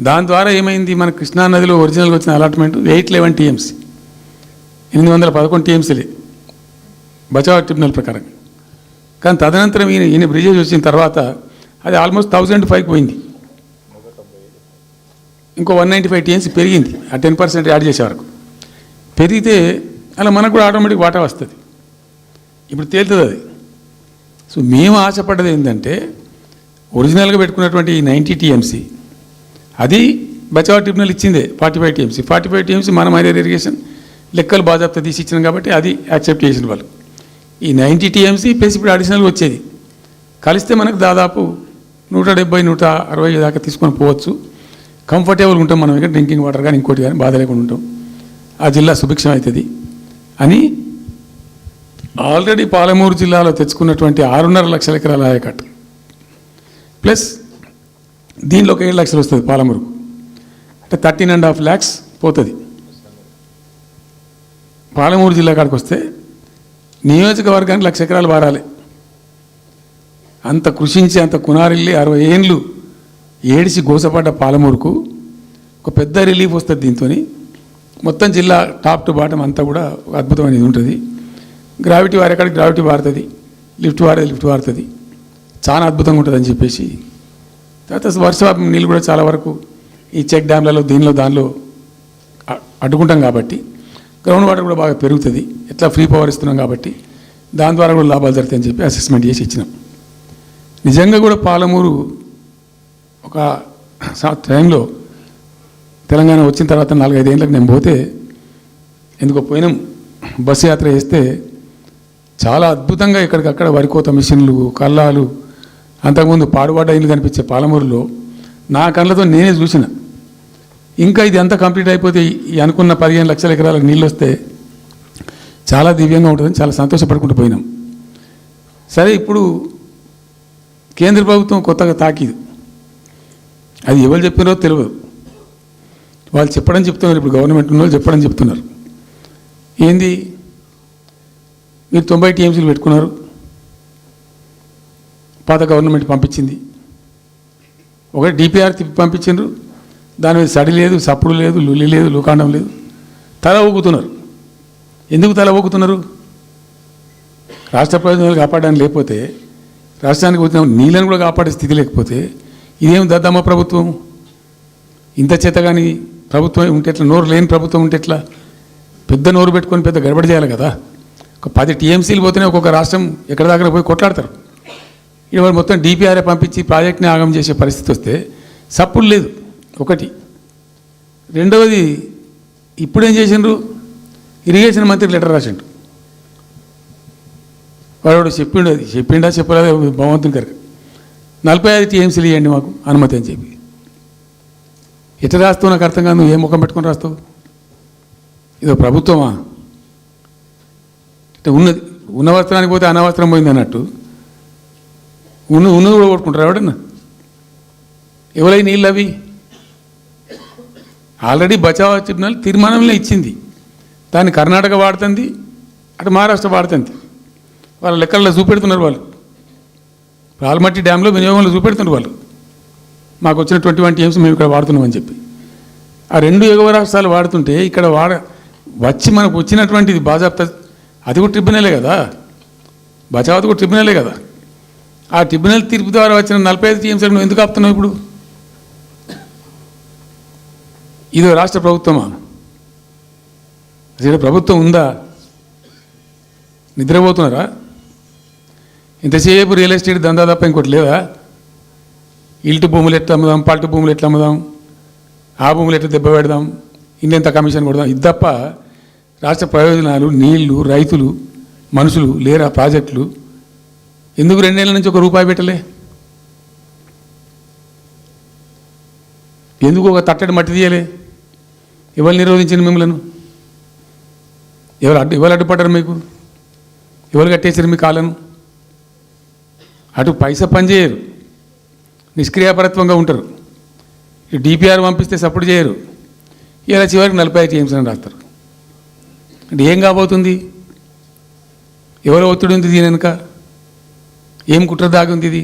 దాని ద్వారా ఏమైంది, మన కృష్ణానదిలో ఒరిజినల్గా వచ్చిన అలాట్మెంట్ 811 TMC, 811 TMCలే బచావ్ ట్రిబ్యునల్ ప్రకారం. కానీ తదనంతరం ఈయన బ్రిజేష్ వచ్చిన తర్వాత అది ఆల్మోస్ట్ 1005 పోయింది. ఇంకో 195 TMC పెరిగింది. ఆ 10% యాడ్ చేసే వరకు పెరిగితే అలా మనకు కూడా ఆటోమేటిక్ వాటా వస్తుంది. ఇప్పుడు తేలుతుంది అది. సో మేము ఆశపడ్డది ఏంటంటే ఒరిజినల్గా పెట్టుకున్నటువంటి ఈ 90 TMC అది బచావ్ ట్రిబ్యునల్ ఇచ్చిందే 45 TMC. 45 TMC మనం హైయర్ ఇరిగేషన్ లెక్కలు బాజాప్తా తీసి ఇచ్చినాం కాబట్టి అది యాక్సెప్ట్ చేసిన వాళ్ళు. ఈ 90 TMC ప్లస్ ఇప్పుడు అడిషనల్గా వచ్చేది కలిస్తే మనకు దాదాపు 170-160 దాకా తీసుకొని పోవచ్చు. కంఫర్టబుల్గా ఉంటాం మనం. ఇక్కడ డ్రింకింగ్ వాటర్ కానీ ఇంకోటి కానీ బాధ లేకుండా ఉంటాం. ఆ జిల్లా సుభిక్షం అవుతుంది అని ఆల్రెడీ పాలమూరు జిల్లాలో తెచ్చుకున్నటువంటి 6.5 లక్షల ఎకరాల ఆయకట్టు ప్లస్ దీనిలో 7 లక్షలు వస్తుంది పాలమూరుకు. అంటే 13.5 lakhs పోతుంది. పాలమూరు జిల్లా కాడికి వస్తే నియోజకవర్గానికి 1,00,000 ఎకరాలు వారాలి. అంత కృషించి అంత కునారిల్లి 60 ఏండ్లు ఏడిసి గోసపడ్డ పాలమూరుకు ఒక పెద్ద రిలీఫ్ వస్తుంది. దీంతో మొత్తం జిల్లా టాప్ టు బాటం అంతా కూడా అద్భుతమైనది ఉంటుంది. గ్రావిటీ వారేకాడికి గ్రావిటీ వారుతుంది, లిఫ్ట్ వారుతుంది. చాలా అద్భుతంగా ఉంటుంది అని చెప్పేసి తర్వాత వర్ష నీళ్ళు కూడా చాలా వరకు ఈ చెక్ డ్యామ్లలో దానిలో అడ్డుకుంటాం కాబట్టి గ్రౌండ్ వాటర్ కూడా బాగా పెరుగుతుంది. ఎట్లా ఫ్రీ పవర్ ఇస్తున్నాం కాబట్టి దాని ద్వారా కూడా లాభాలు జరుగుతాయని చెప్పి అసెస్మెంట్ చేసి ఇచ్చినాం. నిజంగా కూడా పాలమూరు ఒక టైంలో తెలంగాణ వచ్చిన తర్వాత 4-5 ఏళ్ళకి నేను పోతే ఎందుకో పోయినాం, బస్సు యాత్ర చేస్తే చాలా అద్భుతంగా ఎక్కడికక్కడ వరికోత మిషన్లు, కల్లాలు, అంతకుముందు పాడుబడ్డ ఇల్లు కనిపించే పాలమూరులో నా కళ్ళతో నేనే చూసిన. ఇంకా ఇది అంతా కంప్లీట్ అయిపోతే ఈ అనుకున్న 15 లక్షల ఎకరాలకు నీళ్ళు వస్తే చాలా దివ్యంగా ఉంటుందని చాలా సంతోషపడుకుంటూ పోయినాం. సరే, ఇప్పుడు కేంద్ర ప్రభుత్వం కొత్తగా తాకీదు, అది ఎవరు చెప్పినారో తెలియదు. వాళ్ళు చెప్తున్నారు. ఇప్పుడు గవర్నమెంట్ ఉన్న వాళ్ళు చెప్తున్నారు. ఏంది, మీరు 90 TMCలు పెట్టుకున్నారు, పాత గవర్నమెంట్ పంపించింది. ఒకటి DPR తిప్పి పంపించిండ్రు, దాని మీద సడి లేదు, సప్పుడు లేదు, లుల్లి లేదు, లూకాండం లేదు. తల ఊగుతున్నారు. ఎందుకు తల ఊగుతున్నారు? రాష్ట్ర ప్రయోజనాలు కాపాడడానికి లేకపోతే, రాష్ట్రానికి వచ్చిన నీళ్ళని కూడా కాపాడే స్థితి లేకపోతే ఇదేం దద్దమ్మ ప్రభుత్వం? ఇంత చేత కానీ ప్రభుత్వం ఉంటే ఎట్లా? నోరు లేని ప్రభుత్వం ఉంటే ఎట్లా? పెద్ద నోరు పెట్టుకొని పెద్ద గడబడి చేయాలి కదా. ఒక 10 TMCలు పోతేనే ఒక్కొక్క రాష్ట్రం ఎక్కడ దగ్గర పోయి కొట్లాడతారు. ఇవాళ మొత్తం DPR పంపించి ప్రాజెక్ట్ని ఆగం చేసే పరిస్థితి వస్తే సప్పుడు లేదు ఒకటి. రెండవది, ఇప్పుడేం చేసిండ్రు, ఇరిగేషన్ మంత్రికి లెటర్ రాసిండు. వాడు చెప్పిండా చెప్పలేదు భగవంతుని గారికి 45 TMCలు ఇవ్వండి మాకు అనుమతి అని చెప్పి. ఎట్లా రాస్తావు నాకు అర్థం కాదు. నువ్వు ఏ ముఖం పెట్టుకొని రాస్తావు? ఇదో ప్రభుత్వమా? అంటే ఉన్న వస్త్రానికి పోతే అనవస్త్రం పోయింది అన్నట్టు ఉన్నది కూడా కొట్టుకుంటారు ఎవడన్నా. ఎవరై నీళ్ళు అవి ఆల్రెడీ బచావ్ ట్రిబ్యునల్ తీర్మానంలో ఇచ్చింది. దాన్ని కర్ణాటక వాడుతుంది, అటు మహారాష్ట్ర వాడుతుంది. వాళ్ళ లెక్కల్లో చూపెడుతున్నారు. వాళ్ళు ఆల్మట్టి డ్యాంలో వినియోగంలో చూపెడుతున్నారు. వాళ్ళు మాకు వచ్చిన 21 TMC మేము ఇక్కడ వాడుతున్నామని చెప్పి. ఆ 2 ఎగువ రాష్ట్రాలు వాడుతుంటే ఇక్కడ వచ్చి మనకు వచ్చినటువంటిది బాజాప్తా అది కూడా ట్రిబ్యునలే కదా, బచావత్ కూడా ట్రిబ్యునలే కదా. ఆ ట్రిబ్యునల్ తీర్పు ద్వారా వచ్చిన 45 TMCలకు నువ్వు ఎందుకు ఆపుతున్నావు? ఇప్పుడు ఇది రాష్ట్ర ప్రభుత్వమా? అసలు ప్రభుత్వం ఉందా? నిద్రపోతున్నారా? ఇంతసేపు రియల్ ఎస్టేట్ దందా తప్ప ఇంకోటి లేదా? ఇల్టు భూములు ఎట్లా అమ్ముదాం, పల్టు భూములు ఎట్లా అమ్ముదాం, ఆ భూములు ఎట్లా దెబ్బ పెడదాం, ఇంత కమిషన్ కొడదాం, ఇది తప్ప రాష్ట్ర ప్రయోజనాలు, నీళ్లు, రైతులు, మనుషులు లేరా? ప్రాజెక్టులు ఎందుకు 2 ఏళ్ళ నుంచి ₹1 పెట్టలే? ఎందుకు ఒక తట్టడి మట్టి తీయలే? ఎవరు నిరోధించింది మిమ్మల్ని? ఎవరు అడ్డుపడ్డారు మీకు? ఎవరు కట్టేసారు మీ కాళ్ళను? అటు పైసా పనిచేయరు, నిష్క్రియాపరత్వంగా ఉంటారు. ఈ DPR పంపిస్తే సపోర్ట్ చేయరు. ఇలా చివరికి 45 TMC అని రాస్తారు. అంటే ఏం కాబోతుంది? ఎవరో ఒత్తిడి ఉంది దీని వెనుక? ఏం కుట్ర దాగి ఉంది ఇది?